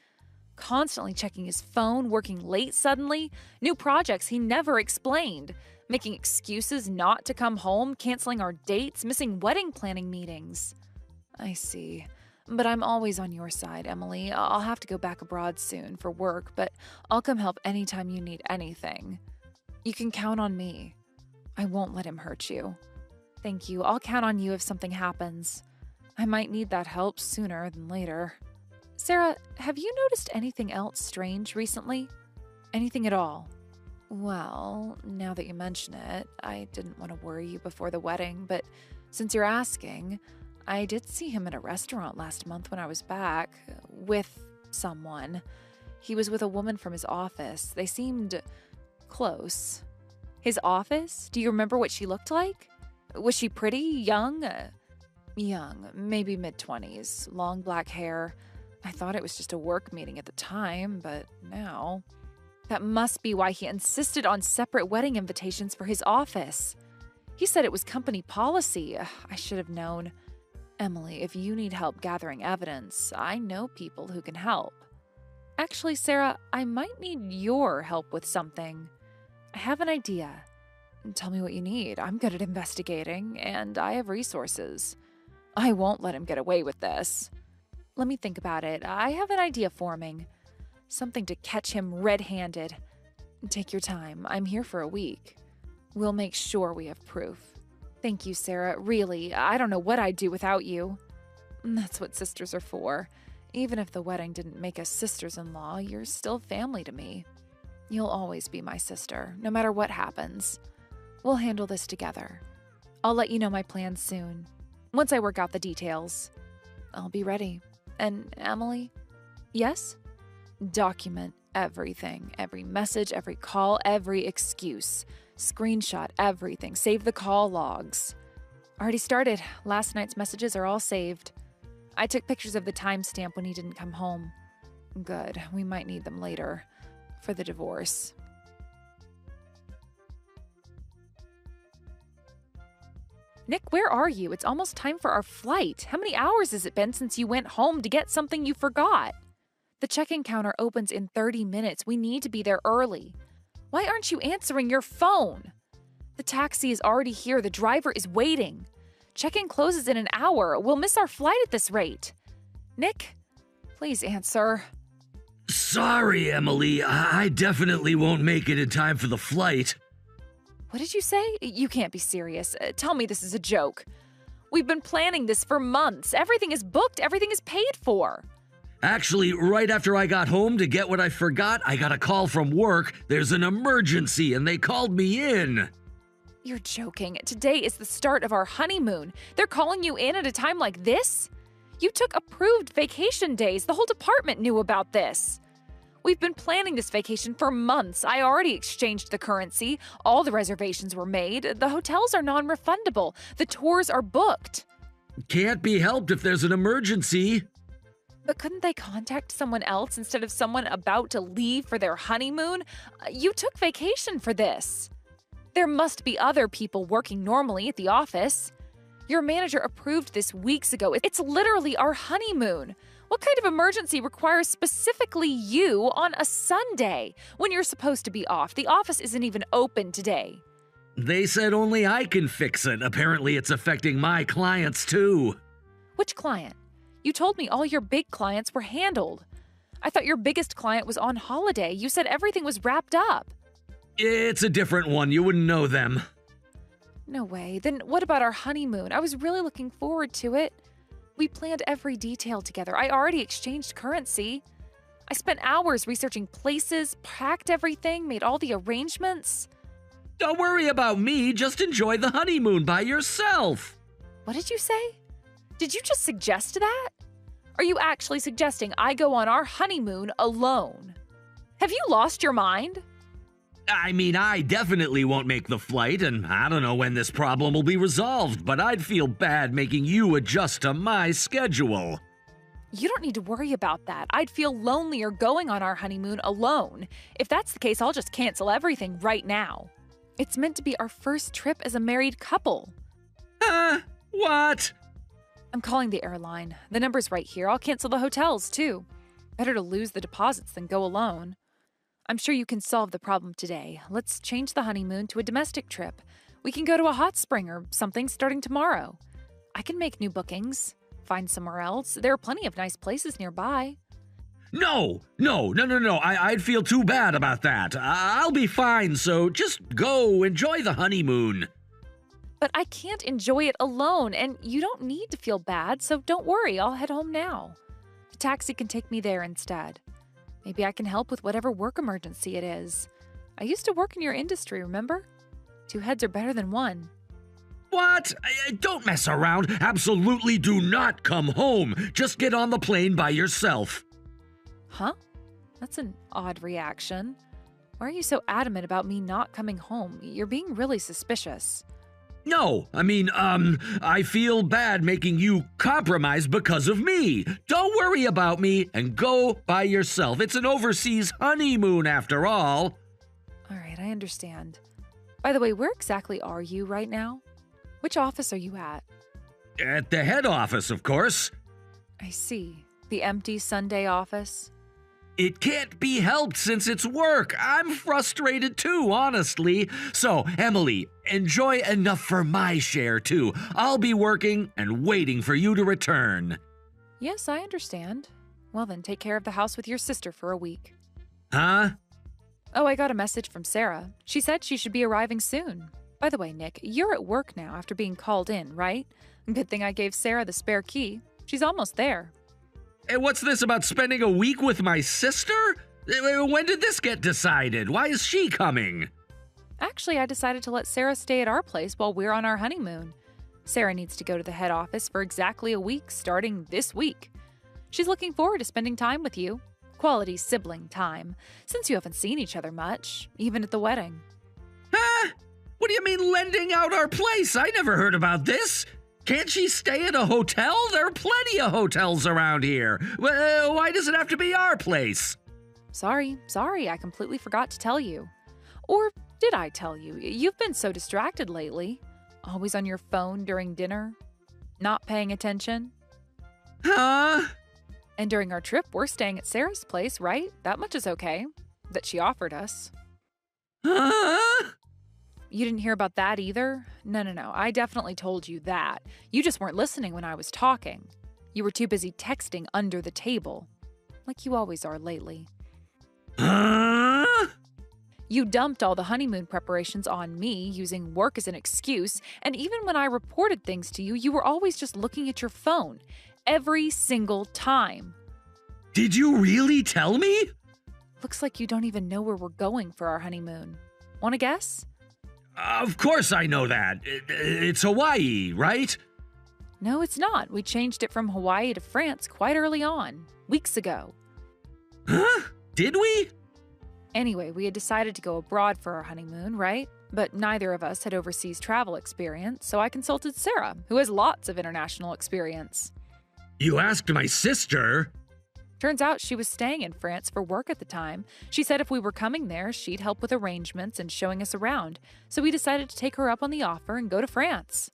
constantly checking his phone, working late suddenly, new projects he never explained, making excuses not to come home, canceling our dates, missing wedding planning meetings. I see. But I'm always on your side, Emily. I'll have to go back abroad soon for work, but I'll come help anytime you need anything. You can count on me. I won't let him hurt you. Thank you. I'll count on you if something happens. I might need that help sooner than later. Sarah, have you noticed anything else strange recently? Anything at all? Well, now that you mention it, I didn't want to worry you before the wedding, but since you're asking, I did see him at a restaurant last month when I was back, with someone. He was with a woman from his office. They seemed close. His office? Do you remember what she looked like? Was she pretty? Young? Young, maybe mid-20s, long black hair. I thought it was just a work meeting at the time, but now... That must be why he insisted on separate wedding invitations for his office. He said it was company policy. I should have known. Emily, if you need help gathering evidence, I know people who can help. Actually, Sarah, I might need your help with something. I have an idea. Tell me what you need. I'm good at investigating, and I have resources. I won't let him get away with this. Let me think about it. I have an idea forming. Something to catch him red-handed. Take your time. I'm here for a week. We'll make sure we have proof. Thank you, Sarah. Really, I don't know what I'd do without you. That's what sisters are for. Even if the wedding didn't make us sisters-in-law, you're still family to me. You'll always be my sister, no matter what happens. We'll handle this together. I'll let you know my plans soon. Once I work out the details, I'll be ready. And Emily? Yes? Document everything. Every message, every call, every excuse. Screenshot everything. Save the call logs. Already started. Last night's messages are all saved. I took pictures of the timestamp when he didn't come home. Good. We might need them later. For the divorce. Nick, where are you? It's almost time for our flight. How many hours has it been since you went home to get something you forgot? The check-in counter opens in 30 minutes. We need to be there early. Why aren't you answering your phone? The taxi is already here. The driver is waiting. Check-in closes in an hour. We'll miss our flight at this rate. Nick, please answer. Sorry, Emily. I definitely won't make it in time for the flight. What did you say? You can't be serious. Tell me this is a joke. We've been planning this for months. Everything is booked. Everything is paid for. Actually, right after I got home to get what I forgot, I got a call from work. There's an emergency, and they called me in. You're joking. Today is the start of our honeymoon. They're calling you in at a time like this? You took approved vacation days. The whole department knew about this. We've been planning this vacation for months. I already exchanged the currency. All the reservations were made. The hotels are non-refundable. The tours are booked. Can't be helped if there's an emergency. But couldn't they contact someone else instead of someone about to leave for their honeymoon? You took vacation for this. There must be other people working normally at the office. Your manager approved this weeks ago. It's literally our honeymoon. What kind of emergency requires specifically you on a Sunday when you're supposed to be off? The office isn't even open today. They said only I can fix it. Apparently it's affecting my clients too. Which client? You told me all your big clients were handled. I thought your biggest client was on holiday. You said everything was wrapped up. It's a different one. You wouldn't know them. No way. Then what about our honeymoon? I was really looking forward to it. We planned every detail together. I already exchanged currency. I spent hours researching places, packed everything, made all the arrangements. Don't worry about me. Just enjoy the honeymoon by yourself. What did you say? Did you just suggest that? Are you actually suggesting I go on our honeymoon alone? Have you lost your mind? I mean, I definitely won't make the flight, and I don't know when this problem will be resolved, but I'd feel bad making you adjust to my schedule. You don't need to worry about that. I'd feel lonelier going on our honeymoon alone. If that's the case, I'll just cancel everything right now. It's meant to be our first trip as a married couple. What? I'm calling the airline. The number's right here. I'll cancel the hotels, too. Better to lose the deposits than go alone. I'm sure you can solve the problem today. Let's change the honeymoon to a domestic trip. We can go to a hot spring or something starting tomorrow. I can make new bookings. Find somewhere else. There are plenty of nice places nearby. No. I'd feel too bad about that. I'll be fine, so just go enjoy the honeymoon. But I can't enjoy it alone, and you don't need to feel bad, so don't worry. I'll head home now. The taxi can take me there instead. Maybe I can help with whatever work emergency it is. I used to work in your industry, remember? 2 heads are better than 1. What? Don't mess around. Absolutely do not come home. Just get on the plane by yourself. Huh? That's an odd reaction. Why are you so adamant about me not coming home? You're being really suspicious. No, I feel bad making you compromise because of me. Don't worry about me and go by yourself. It's an overseas honeymoon after all. All right, I understand. By the way, where exactly are you right now? Which office are you at? At the head office, of course. I see. The empty Sunday office? It can't be helped since it's work. I'm frustrated too, honestly. So, Emily, enjoy enough for my share too. I'll be working and waiting for you to return. Yes, I understand. Well then, take care of the house with your sister for a week. Huh? Oh, I got a message from Sarah. She said she should be arriving soon. By the way, Nick, you're at work now after being called in, right? Good thing I gave Sarah the spare key. She's almost there. Hey, what's this about spending a week with my sister? When did this get decided? Why is she coming? Actually, I decided to let Sarah stay at our place while we're on our honeymoon. Sarah needs to go to the head office for exactly a week starting this week. She's looking forward to spending time with you. Quality sibling time, since you haven't seen each other much, even at the wedding. Huh? What do you mean lending out our place? I never heard about this. Can't she stay at a hotel? There are plenty of hotels around here. Why does it have to be our place? Sorry, I completely forgot to tell you. Or did I tell you? You've been so distracted lately. Always on your phone during dinner. Not paying attention. Huh? And during our trip, we're staying at Sarah's place, right? That much is okay. That she offered us. Huh? You didn't hear about that either? No. I definitely told you that. You just weren't listening when I was talking. You were too busy texting under the table. Like you always are lately. Huh? You dumped all the honeymoon preparations on me, using work as an excuse, and even when I reported things to you, you were always just looking at your phone. Every single time. Did you really tell me? Looks like you don't even know where we're going for our honeymoon. Want to guess? Of course I know that. It's Hawaii, right? No, it's not. We changed it from Hawaii to France quite early on, weeks ago. Huh? Did we? Anyway, we had decided to go abroad for our honeymoon, right? But neither of us had overseas travel experience, so I consulted Sarah, who has lots of international experience. You asked my sister? Turns out she was staying in France for work at the time. She said if we were coming there, she'd help with arrangements and showing us around. So we decided to take her up on the offer and go to France.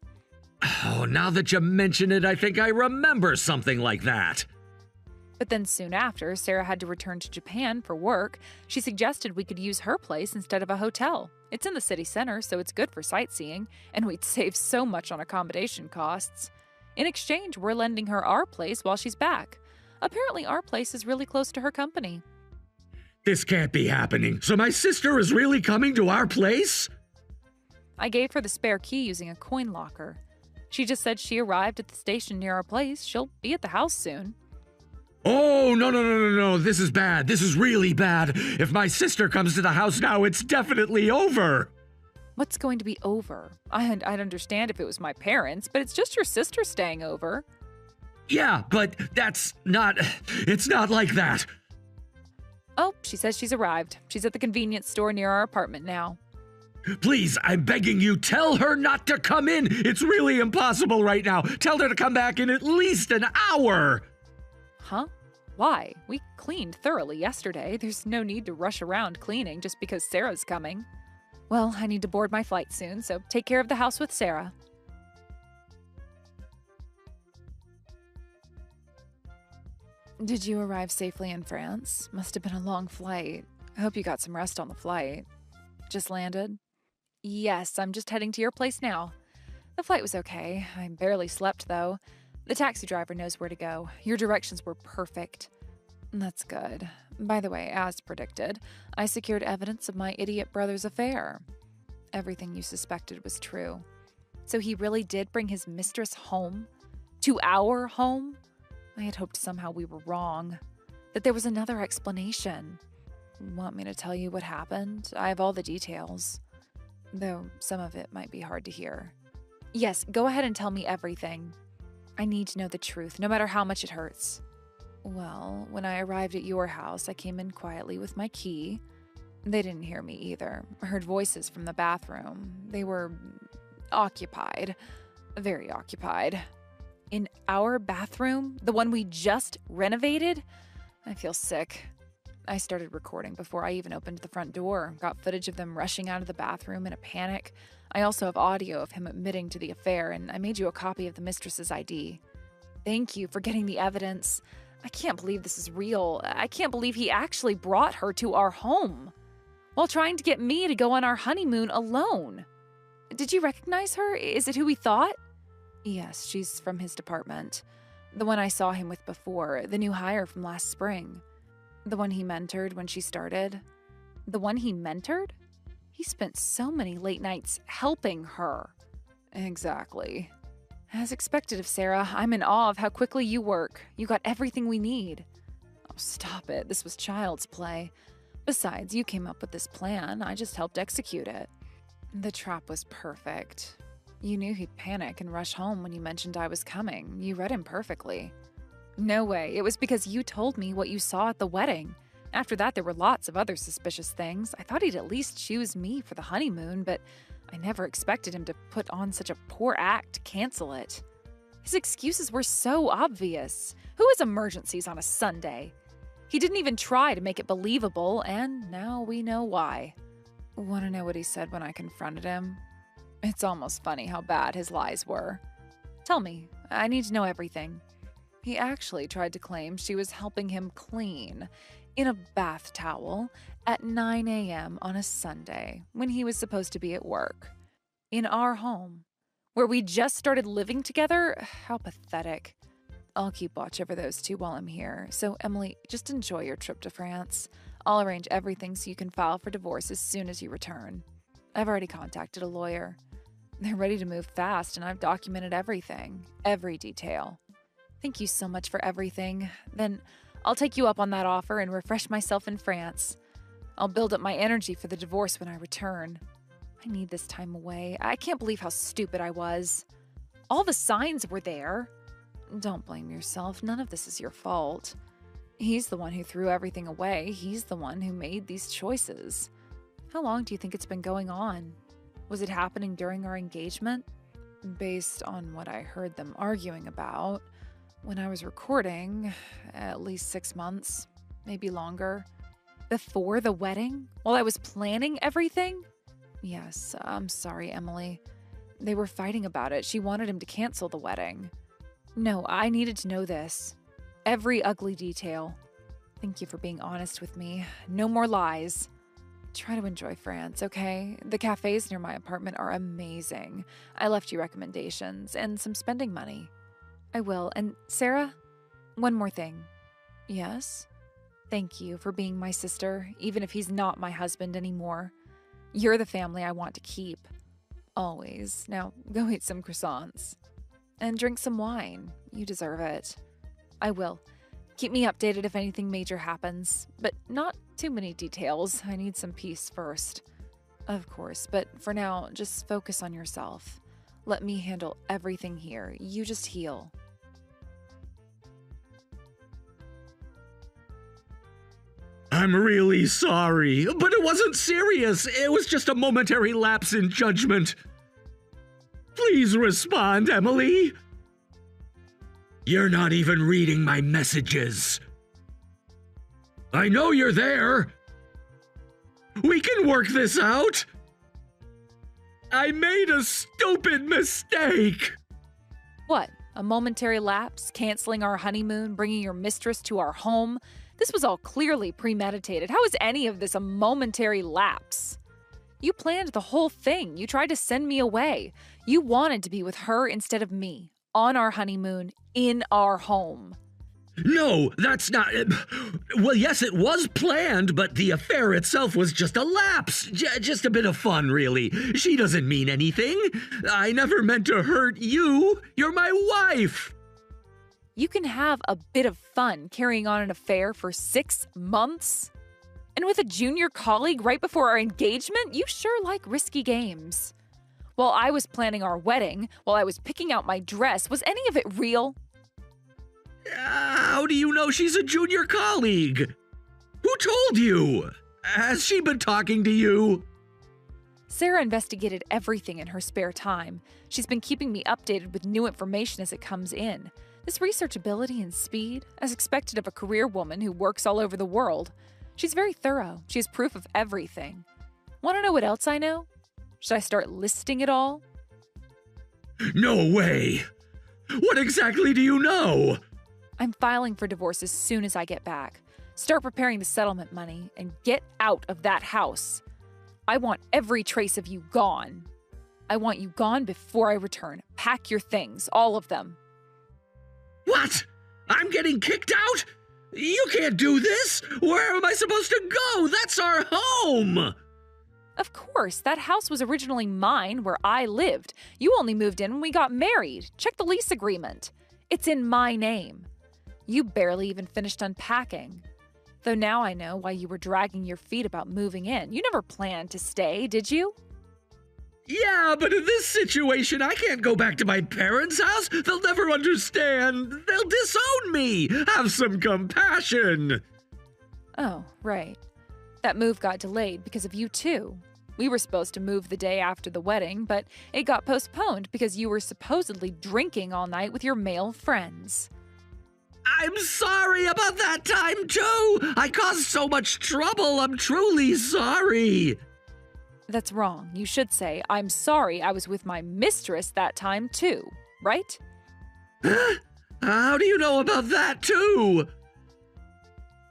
Oh, now that you mention it, I think I remember something like that. But then soon after, Sarah had to return to Japan for work. She suggested we could use her place instead of a hotel. It's in the city center, so it's good for sightseeing, and we'd save so much on accommodation costs. In exchange, we're lending her our place while she's back. Apparently, our place is really close to her company. This can't be happening. So my sister is really coming to our place? I gave her the spare key using a coin locker. She just said she arrived at the station near our place. She'll be at the house soon. Oh, no. This is bad. This is really bad. If my sister comes to the house now, it's definitely over. What's going to be over? I'd understand if it was my parents, but it's just your sister staying over. Yeah, but it's not like that. Oh, she says she's arrived. She's at the convenience store near our apartment now. Please, I'm begging you, tell her not to come in. It's really impossible right now. Tell her to come back in at least an hour. Huh? Why? We cleaned thoroughly yesterday. There's no need to rush around cleaning just because Sarah's coming. Well, I need to board my flight soon, so take care of the house with Sarah. Did you arrive safely in France? Must have been a long flight. I hope you got some rest on the flight. Just landed? Yes, I'm just heading to your place now. The flight was okay. I barely slept, though. The taxi driver knows where to go. Your directions were perfect. That's good. By the way, as predicted, I secured evidence of my idiot brother's affair. Everything you suspected was true. So he really did bring his mistress home? To our home? I had hoped somehow we were wrong. That there was another explanation. Want me to tell you what happened? I have all the details. Though some of it might be hard to hear. Yes, go ahead and tell me everything. I need to know the truth, no matter how much it hurts. Well, when I arrived at your house, I came in quietly with my key. They didn't hear me either. I heard voices from the bathroom. They were occupied. Very occupied. In our bathroom? The one we just renovated? I feel sick. I started recording before I even opened the front door. Got footage of them rushing out of the bathroom in a panic. I also have audio of him admitting to the affair, and I made you a copy of the mistress's ID. Thank you for getting the evidence. I can't believe this is real. I can't believe he actually brought her to our home while trying to get me to go on our honeymoon alone. Did you recognize her? Is it who we thought? Yes, she's from his department. The one I saw him with before, the new hire from last spring. The one he mentored when she started. The one he mentored? He spent so many late nights helping her. Exactly. As expected of Sarah, I'm in awe of how quickly you work. You got everything we need. Oh, stop it. This was child's play. Besides, you came up with this plan. I just helped execute it. The trap was perfect. You knew he'd panic and rush home when you mentioned I was coming. You read him perfectly. No way. It was because you told me what you saw at the wedding. After that, there were lots of other suspicious things. I thought he'd at least choose me for the honeymoon, but I never expected him to put on such a poor act to cancel it. His excuses were so obvious. Who has emergencies on a Sunday? He didn't even try to make it believable, and now we know why. Want to know what he said when I confronted him? It's almost funny how bad his lies were. Tell me, I need to know everything. He actually tried to claim she was helping him clean in a bath towel at 9 a.m. on a Sunday when he was supposed to be at work. In our home, where we just started living together? How pathetic. I'll keep watch over those two while I'm here. So, Emily, just enjoy your trip to France. I'll arrange everything so you can file for divorce as soon as you return. I've already contacted a lawyer. They're ready to move fast, and I've documented everything, every detail. Thank you so much for everything. Then I'll take you up on that offer and refresh myself in France. I'll build up my energy for the divorce when I return. I need this time away. I can't believe how stupid I was. All the signs were there. Don't blame yourself. None of this is your fault. He's the one who threw everything away. He's the one who made these choices. How long do you think it's been going on? Was it happening during our engagement? Based on what I heard them arguing about, when I was recording, at least 6 months, maybe longer. Before the wedding? While I was planning everything? Yes, I'm sorry, Emily. They were fighting about it. She wanted him to cancel the wedding. No, I needed to know this. Every ugly detail. Thank you for being honest with me. No more lies. Try to enjoy France, okay? The cafes near my apartment are amazing. I left you recommendations and some spending money. I will. And Sarah, one more thing. Yes? Thank you for being my sister, even if he's not my husband anymore. You're the family I want to keep. Always. Now, go eat some croissants. And drink some wine. You deserve it. I will. Keep me updated if anything major happens, but not too many details. I need some peace first. Of course, but for now, just focus on yourself. Let me handle everything here. You just heal. I'm really sorry, but it wasn't serious. It was just a momentary lapse in judgment. Please respond, Emily. You're not even reading my messages. I know you're there. We can work this out. I made a stupid mistake. What? A momentary lapse? Canceling our honeymoon? Bringing your mistress to our home? This was all clearly premeditated. How is any of this a momentary lapse? You planned the whole thing. You tried to send me away. You wanted to be with her instead of me. On our honeymoon, in our home. No, that's not... Well, yes, it was planned, but the affair itself was just a lapse. Just a bit of fun, really. She doesn't mean anything. I never meant to hurt you. You're my wife. You can have a bit of fun carrying on an affair for 6 months? And with a junior colleague right before our engagement? You sure like risky games. While I was planning our wedding, while I was picking out my dress, was any of it real? How do you know she's a junior colleague? Who told you? Has she been talking to you? Sarah investigated everything in her spare time. She's been keeping me updated with new information as it comes in. This researchability and speed, as expected of a career woman who works all over the world. She's very thorough. She has proof of everything. Want to know what else I know? Should I start listing it all? No way! What exactly do you know? I'm filing for divorce as soon as I get back. Start preparing the settlement money and get out of that house. I want every trace of you gone. I want you gone before I return. Pack your things, all of them. What? I'm getting kicked out? You can't do this! Where am I supposed to go? That's our home! Of course, that house was originally mine where I lived. You only moved in when we got married. Check the lease agreement. It's in my name. You barely even finished unpacking. Though now I know why you were dragging your feet about moving in. You never planned to stay, did you? Yeah, but in this situation, I can't go back to my parents' house. They'll never understand. They'll disown me. Have some compassion. Oh, right. That move got delayed because of you too. We were supposed to move the day after the wedding, but it got postponed because you were supposedly drinking all night with your male friends. I'm sorry about that time, too. I caused so much trouble. I'm truly sorry. That's wrong. You should say, I'm sorry I was with my mistress that time too, right? Huh? How do you know about that, too?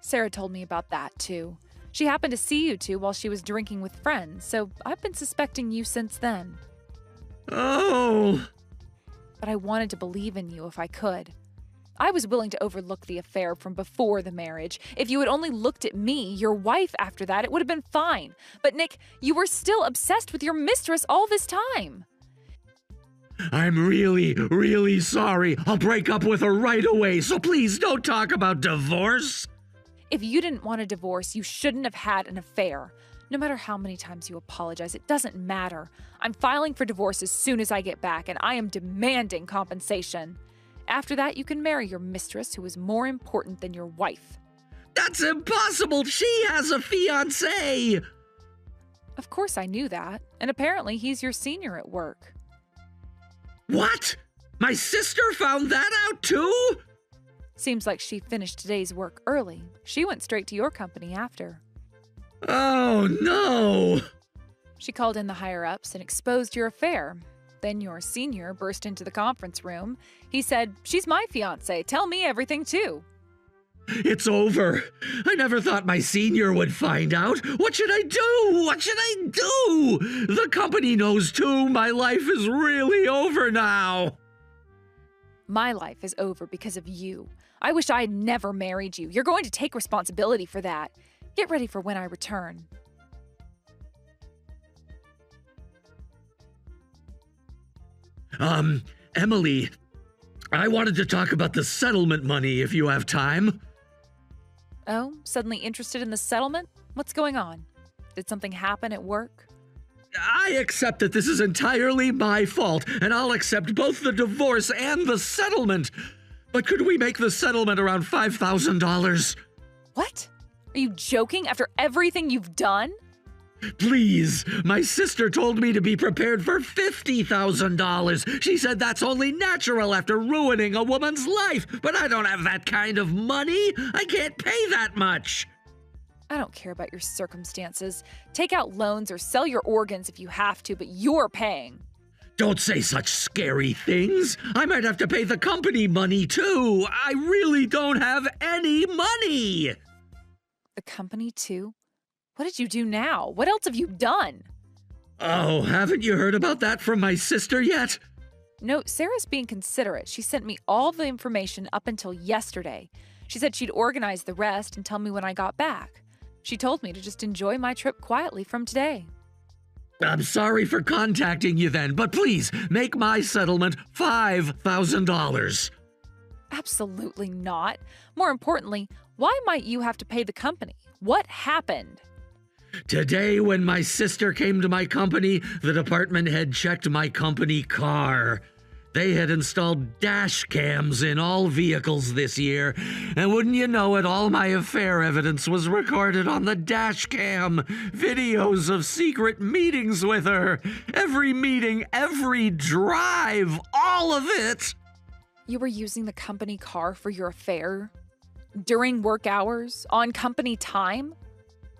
Sarah told me about that too. She happened to see you two while she was drinking with friends, so I've been suspecting you since then. Oh. But I wanted to believe in you if I could. I was willing to overlook the affair from before the marriage. If you had only looked at me, your wife, after that, it would have been fine. But Nick, you were still obsessed with your mistress all this time. I'm really, really sorry. I'll break up with her right away, so please don't talk about divorce. If you didn't want a divorce, you shouldn't have had an affair. No matter how many times you apologize, it doesn't matter. I'm filing for divorce as soon as I get back, and I am demanding compensation. After that, you can marry your mistress, who is more important than your wife. That's impossible! She has a fiancé! Of course I knew that, and apparently he's your senior at work. What? My sister found that out too? Seems like she finished today's work early. She went straight to your company after. Oh, no! She called in the higher-ups and exposed your affair. Then your senior burst into the conference room. He said, "She's my fiancé. Tell me everything, too." It's over. I never thought my senior would find out. What should I do? What should I do? The company knows, too. My life is really over now. My life is over because of you. I wish I had never married you. You're going to take responsibility for that. Get ready for when I return. Emily, I wanted to talk about the settlement money if you have time. Oh, suddenly interested in the settlement? What's going on? Did something happen at work? I accept that this is entirely my fault, and I'll accept both the divorce and the settlement. But could we make the settlement around $5,000? What? Are you joking after everything you've done? Please, my sister told me to be prepared for $50,000. She said that's only natural after ruining a woman's life, but I don't have that kind of money. I can't pay that much. I don't care about your circumstances. Take out loans or sell your organs if you have to, but you're paying. Don't say such scary things. I might have to pay the company money, too. I really don't have any money. The company, too? What did you do now? What else have you done? Oh, haven't you heard about that from my sister yet? No, Sarah's being considerate. She sent me all the information up until yesterday. She said she'd organize the rest and tell me when I got back. She told me to just enjoy my trip quietly from today. I'm sorry for contacting you then, but please make my settlement $5,000. Absolutely not. More importantly, why might you have to pay the company? What happened? Today, when my sister came to my company, the department head checked my company car. They had installed dash cams in all vehicles this year, and wouldn't you know it, all my affair evidence was recorded on the dash cam. Videos of secret meetings with her. Every meeting, every drive, all of it. You were using the company car for your affair? During work hours? On company time?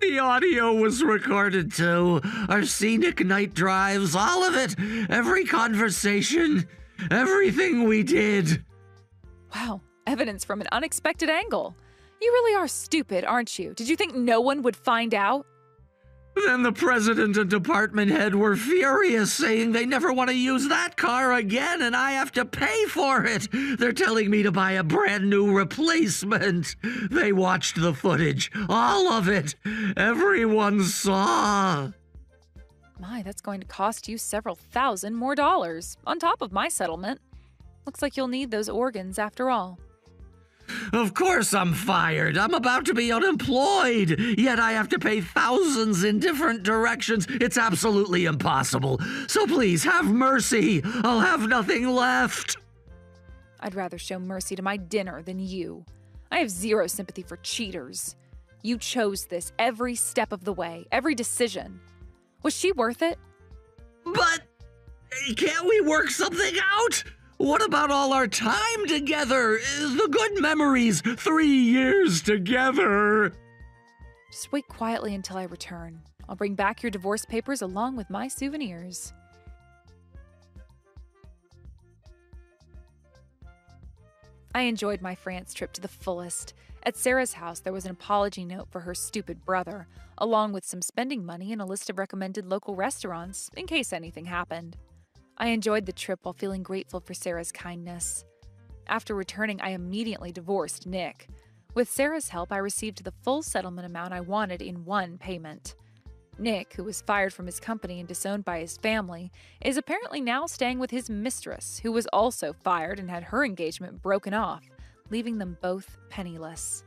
The audio was recorded too. Our scenic night drives, all of it. Every conversation. Everything we did. Wow, evidence from an unexpected angle. You really are stupid, aren't you? Did you think no one would find out? Then the president and department head were furious, saying they never want to use that car again and I have to pay for it. They're telling me to buy a brand new replacement. They watched the footage, all of it. Everyone saw. My, that's going to cost you several thousand more dollars on top of my settlement. Looks like you'll need those organs after all. Of course I'm fired. I'm about to be unemployed. Yet I have to pay thousands in different directions. It's absolutely impossible. So please have mercy. I'll have nothing left. I'd rather show mercy to my dinner than you. I have zero sympathy for cheaters. You chose this every step of the way, every decision. Was she worth it? But can't we work something out? What about all our time together? The good memories, 3 years together. Just wait quietly until I return. I'll bring back your divorce papers along with my souvenirs. I enjoyed my France trip to the fullest. At Sarah's house, there was an apology note for her stupid brother, along with some spending money and a list of recommended local restaurants, in case anything happened. I enjoyed the trip while feeling grateful for Sarah's kindness. After returning, I immediately divorced Nick. With Sarah's help, I received the full settlement amount I wanted in one payment. Nick, who was fired from his company and disowned by his family, is apparently now staying with his mistress, who was also fired and had her engagement broken off, leaving them both penniless.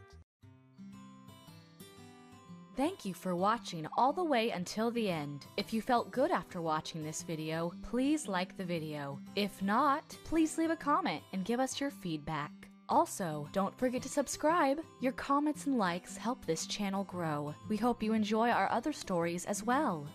Thank you for watching all the way until the end. If you felt good after watching this video, please like the video. If not, please leave a comment and give us your feedback. Also, don't forget to subscribe. Your comments and likes help this channel grow. We hope you enjoy our other stories as well.